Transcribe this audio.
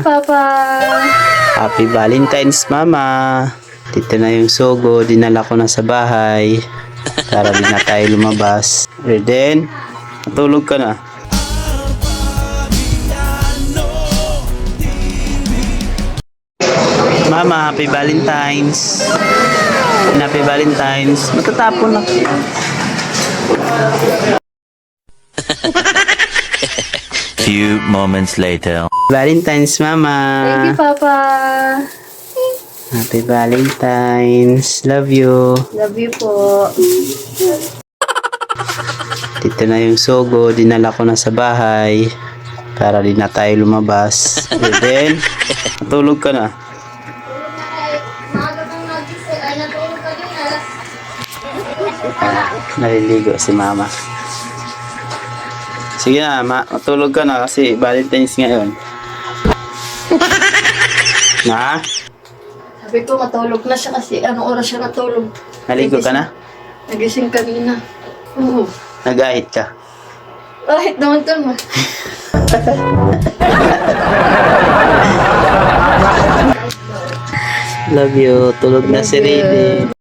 Papa. Happy Valentine's, Mama. Dito na yung sogo. Dinala ko na sa bahay. Para di na tayo lumabas. Reden, matulog ka na. Mama, happy Valentine's. Happy Valentine's. Matatapon na. Few moments later. Valentine's, Mama. Thank you, Papa. Happy Valentine's. Love you. Love you po. Dito na yung sogo. Dinala ko na sa bahay. Para di na tayo lumabas. Then, matulog ka na. Naliligo si Mama. Sige na, matulog ka na kasi Valentine's ngayon. Na? Sabi ko matulog na siya kasi anong oras siya natulog. Naligo ka na? Nagising kanina. Oo. Nagahit ka? Kahit naman ito ma. Love you. Tulog na si Love you. Rede.